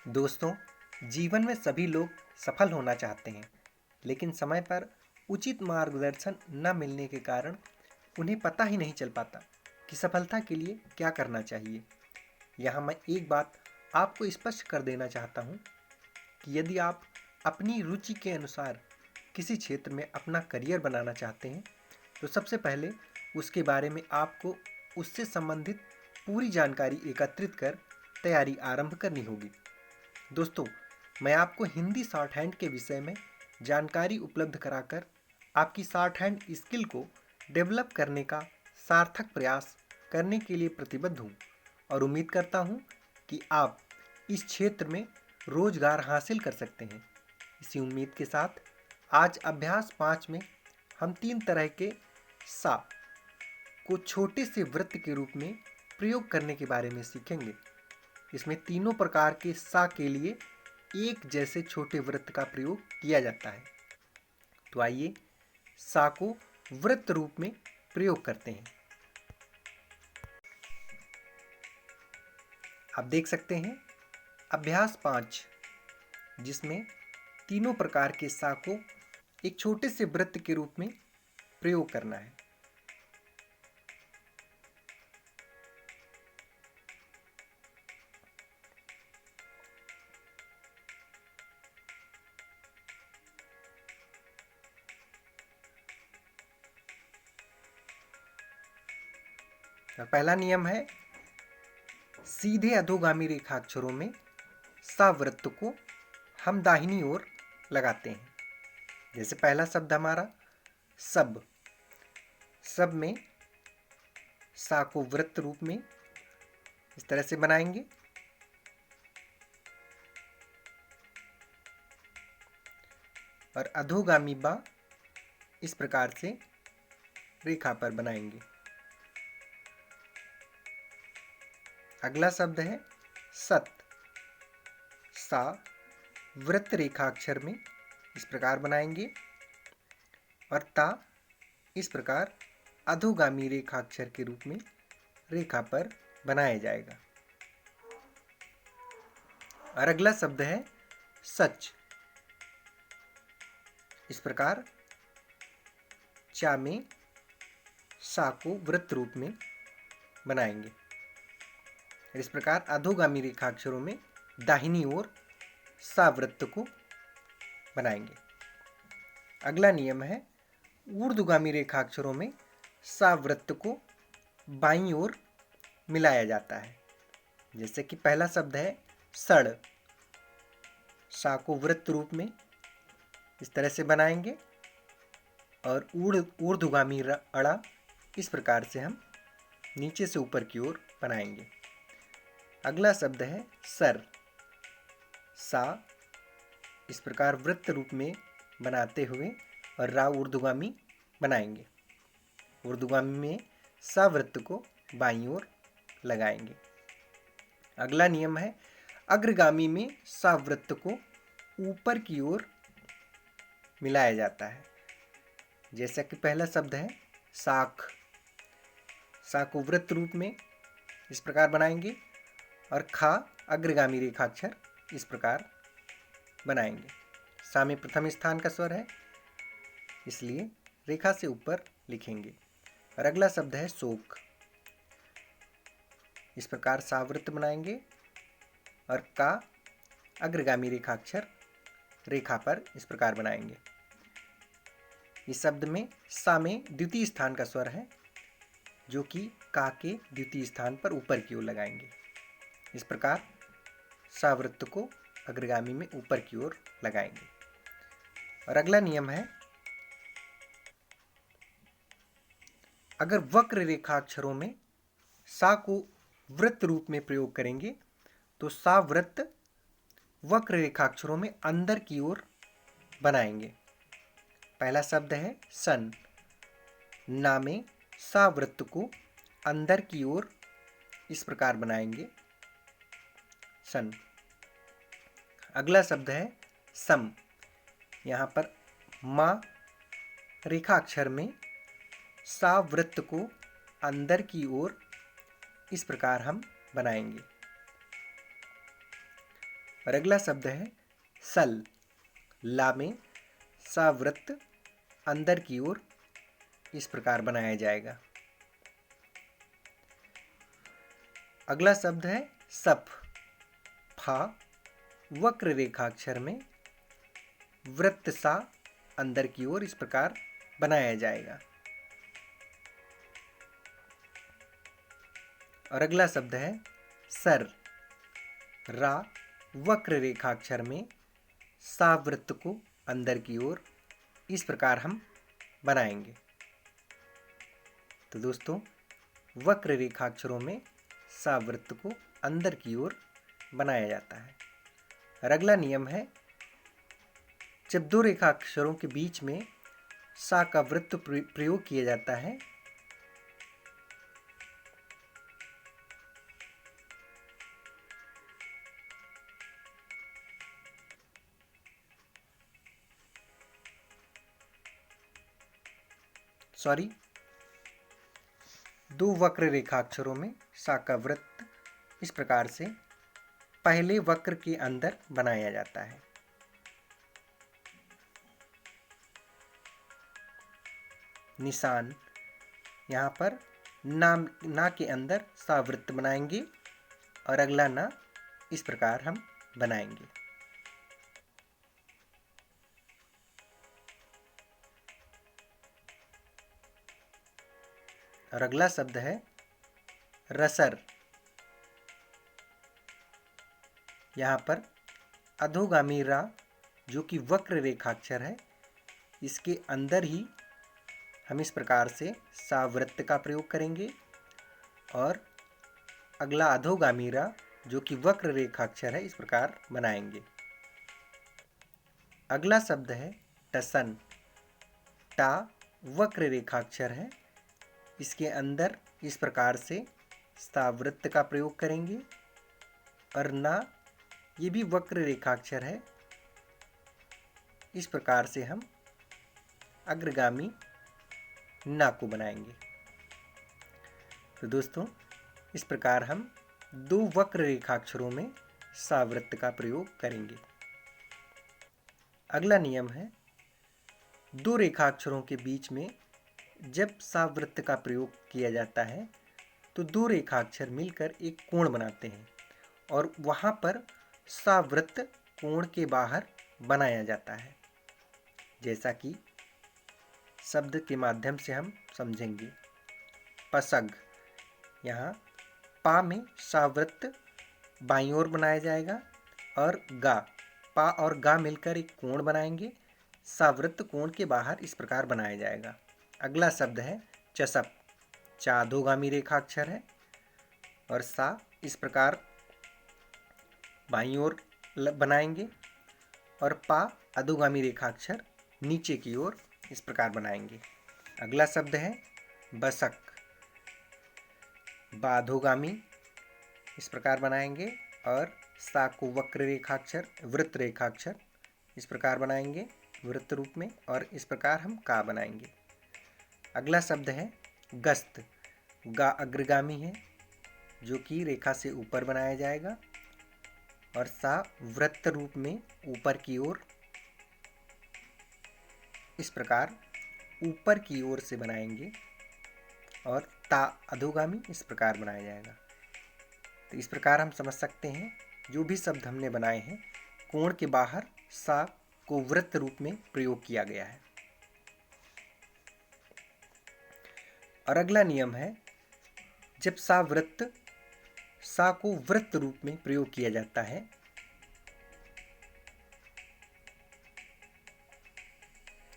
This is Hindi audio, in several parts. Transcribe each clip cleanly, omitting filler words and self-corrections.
दोस्तों, जीवन में सभी लोग सफल होना चाहते हैं, लेकिन समय पर उचित मार्गदर्शन न मिलने के कारण उन्हें पता ही नहीं चल पाता कि सफलता के लिए क्या करना चाहिए। यहाँ मैं एक बात आपको स्पष्ट कर देना चाहता हूँ कि यदि आप अपनी रुचि के अनुसार किसी क्षेत्र में अपना करियर बनाना चाहते हैं, तो सबसे पहले उसके बारे में आपको उससे संबंधित पूरी जानकारी एकत्रित कर तैयारी आरंभ करनी होगी। दोस्तों, मैं आपको हिंदी शॉर्ट हैंड के विषय में जानकारी उपलब्ध कराकर आपकी शॉर्ट हैंड स्किल को डेवलप करने का सार्थक प्रयास करने के लिए प्रतिबद्ध हूँ और उम्मीद करता हूँ कि आप इस क्षेत्र में रोजगार हासिल कर सकते हैं। इसी उम्मीद के साथ आज अभ्यास 5 में हम 3 तरह के सा को छोटे से वृत्त के रूप में प्रयोग करने के बारे में सीखेंगे। इसमें तीनों प्रकार के सा के लिए एक जैसे छोटे वृत्त का प्रयोग किया जाता है। तो आइए सा को वृत्त रूप में प्रयोग करते हैं। आप देख सकते हैं अभ्यास 5, जिसमें तीनों प्रकार के सा को एक छोटे से वृत्त के रूप में प्रयोग करना है। और पहला नियम है सीधे अधोगामी रेखाक्षरों में सा वृत्त को हम दाहिनी ओर लगाते हैं। जैसे पहला शब्द हमारा सब, सब में सा को वृत्त रूप में इस तरह से बनाएंगे और अधोगामी बा इस प्रकार से रेखा पर बनाएंगे। अगला शब्द है सत, सा वृत्त रेखाक्षर में इस प्रकार बनाएंगे और ता इस प्रकार अधोगामी रेखाक्षर के रूप में रेखा पर बनाया जाएगा। और अगला शब्द है सच, इस प्रकार चा में सा को वृत्त रूप में बनाएंगे। इस प्रकार अधोगामी रेखाक्षरों में दाहिनी ओर सा वृत्त को बनाएंगे। अगला नियम है ऊर्ध्वगामी रेखाक्षरों में सा वृत्त को बाईं ओर मिलाया जाता है। जैसे कि पहला शब्द है सड़, सा को वृत्त रूप में इस तरह से बनाएंगे और ऊर्ध्वगामी अड़ा इस प्रकार से हम नीचे से ऊपर की ओर बनाएंगे। अगला शब्द है सर, सा इस प्रकार वृत्त रूप में बनाते हुए और रा ऊर्ध्वगामी बनाएंगे। ऊर्ध्वगामी में सा वृत्त को बाईं ओर लगाएंगे। अगला नियम है अग्रगामी में सा वृत्त को ऊपर की ओर मिलाया जाता है। जैसा कि पहला शब्द है साख, सा को वृत्त रूप में इस प्रकार बनाएंगे और खा अग्रगामी रेखाक्षर इस प्रकार बनाएंगे। सा में प्रथम स्थान का स्वर है, इसलिए रेखा से ऊपर लिखेंगे। और अगला शब्द है शोक, इस प्रकार सा वृत्त बनाएंगे और का अग्रगामी रेखाक्षर रेखा पर इस प्रकार बनाएंगे। इस शब्द में सा में द्वितीय स्थान का स्वर है, जो कि का के द्वितीय स्थान पर ऊपर की ओर लगाएंगे। इस प्रकार सा वृत्त को अग्रगामी में ऊपर की ओर लगाएंगे। और अगला नियम है अगर वक्र रेखाक्षरों में सा को वृत्त रूप में प्रयोग करेंगे तो सा वृत्त वक्र रेखाक्षरों में अंदर की ओर बनाएंगे। पहला शब्द है सन, ना में सा वृत्त को अंदर की ओर इस प्रकार बनाएंगे, सन। अगला शब्द है सम, यहाँ पर मा रेखा अक्षर में सा वृत्त को अंदर की ओर इस प्रकार हम बनाएंगे। और अगला शब्द है सल। ला में सा वृत्त अंदर की ओर इस प्रकार बनाया जाएगा। अगला शब्द है सफ। फा वक्र रेखाक्षर में वृत्त सा अंदर की ओर इस प्रकार बनाया जाएगा। और अगला शब्द है सर। रा वक्र रेखाक्षर में सा वृत्त को अंदर की ओर इस प्रकार हम बनाएंगे। तो दोस्तों, वक्र रेखाक्षरों में सा वृत्त को अंदर की ओर बनाया जाता है। और अगला नियम है, जब दो रेखाक्षरों के बीच में सा का वृत्त प्रयोग किया जाता है दो वक्र रेखाक्षरों में सा का वृत्त इस प्रकार से पहले वक्र के अंदर बनाया जाता है। निशान, यहाँ पर ना के अंदर सा वृत्त बनाएंगे और अगला ना इस प्रकार हम बनाएंगे। और अगला शब्द है रसर। यहाँ पर अधोगामी रा जो कि वक्र रेखाक्षर है, इसके अंदर ही हम इस प्रकार से सा वृत्त का प्रयोग करेंगे और अगला अधोगामी रा जो कि वक्र रेखाक्षर है इस प्रकार बनाएंगे। अगला शब्द है टसन। टा वक्र रेखाक्षर है, इसके अंदर इस प्रकार से सा वृत्त का प्रयोग करेंगे और ना ये भी वक्र रेखाक्षर है, इस प्रकार से हम अग्रगामी ना को बनाएंगे। तो दोस्तों, इस प्रकार हम दो वक्र रेखाक्षरों में सा वृत्त का प्रयोग करेंगे। अगला नियम है, दो रेखाक्षरों के बीच में जब सा वृत्त का प्रयोग किया जाता है तो दो रेखाक्षर मिलकर एक कोण बनाते हैं और वहाँ पर सा वृत्त कोण के बाहर बनाया जाता है, जैसा कि शब्द के माध्यम से हम समझेंगे। पसग, यहाँ पा में सा वृत्त बाईं ओर बनाया जाएगा और गा, पा और गा मिलकर एक कोण बनाएंगे। सा वृत्त कोण के बाहर इस प्रकार बनाया जाएगा। अगला शब्द है चसप। चा अधोगामी रेखाक्षर है और सा इस प्रकार बाईं ओर बनाएंगे और पा अधोगामी रेखाक्षर नीचे की ओर इस प्रकार बनाएंगे। अगला शब्द है बसक। बा अधोगामी इस प्रकार बनाएंगे और सा को वक्र रेखाक्षर वृत्त रेखाक्षर इस प्रकार बनाएंगे वृत्त रूप में और इस प्रकार हम का बनाएंगे। अगला शब्द है गस्त। गा अग्रगामी है जो कि रेखा से ऊपर बनाया जाएगा और सा वृत्त रूप में ऊपर की ओर इस प्रकार ऊपर की ओर से बनाएंगे और ता अधोगामी इस प्रकार बनाया जाएगा। तो इस प्रकार हम समझ सकते हैं जो भी शब्द हमने बनाए हैं कोण के बाहर सा को वृत्त रूप में प्रयोग किया गया है। और अगला नियम है, जब सा को वृत्त रूप में प्रयोग किया जाता है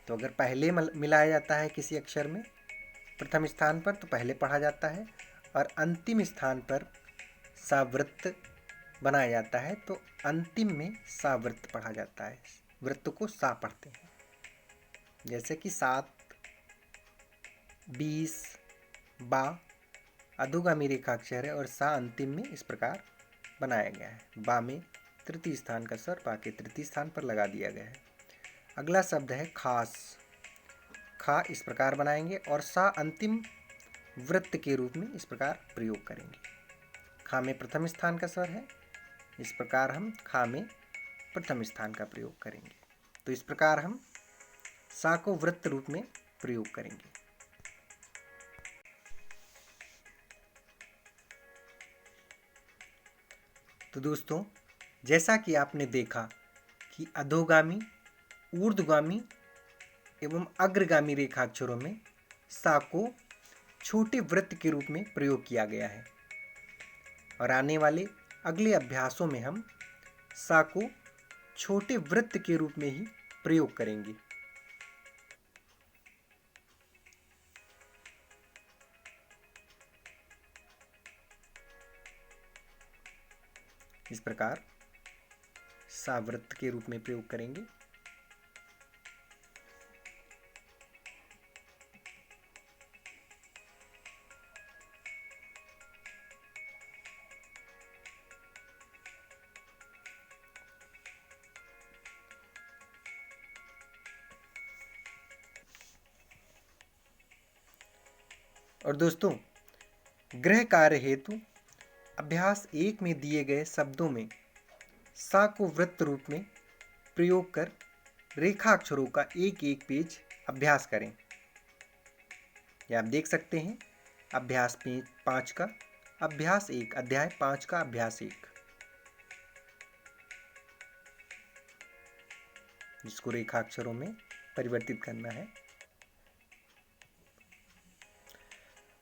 तो अगर पहले मिलाया जाता है किसी अक्षर में प्रथम स्थान पर तो पहले पढ़ा जाता है और अंतिम स्थान पर सा वृत्त बनाया जाता है तो अंतिम में सा वृत्त पढ़ा जाता है। वृत्त को सा पढ़ते हैं, जैसे कि 7, 20, बा अधोगामी रेखाक्षर है और सा अंतिम में इस प्रकार बनाया गया है। बा में तृतीय स्थान का स्वर पा के तृतीय स्थान पर लगा दिया गया है। अगला शब्द है खास। खा इस प्रकार बनाएंगे और सा अंतिम वृत्त के रूप में इस प्रकार प्रयोग करेंगे। खा में प्रथम स्थान का स्वर है इस प्रकार हम खा में प्रथम स्थान का प्रयोग करेंगे। तो इस प्रकार हम सा को वृत्त रूप में प्रयोग करेंगे। तो दोस्तों, जैसा कि आपने देखा कि अधोगामी, ऊर्ध्वगामी एवं अग्रगामी रेखाक्षरों में सा को छोटे वृत्त के रूप में प्रयोग किया गया है और आने वाले अगले अभ्यासों में हम सा को छोटे वृत्त के रूप में ही प्रयोग करेंगे। इस प्रकार सा वृत्त के रूप में प्रयोग करेंगे। और दोस्तों, गृह कार्य हेतु अभ्यास 1 में दिए गए शब्दों में सा को वृत्त रूप में प्रयोग कर रेखा अक्षरों का एक एक पेज अभ्यास करें। यह आप देख सकते हैं अभ्यास 5 का अभ्यास 1, अध्याय 5 का अभ्यास 1, जिसको रेखा अक्षरों में परिवर्तित करना है।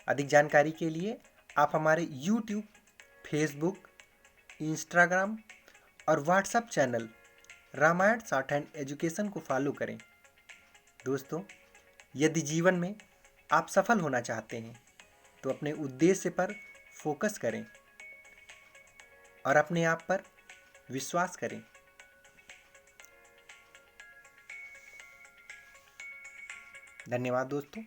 अधिक जानकारी के लिए आप हमारे YouTube, Facebook, Instagram और WhatsApp channel Ramayan short hand education को फॉलो करें। दोस्तों, यदि जीवन में आप सफल होना चाहते हैं तो अपने उद्देश्य पर फोकस करें और अपने आप पर विश्वास करें। धन्यवाद दोस्तों।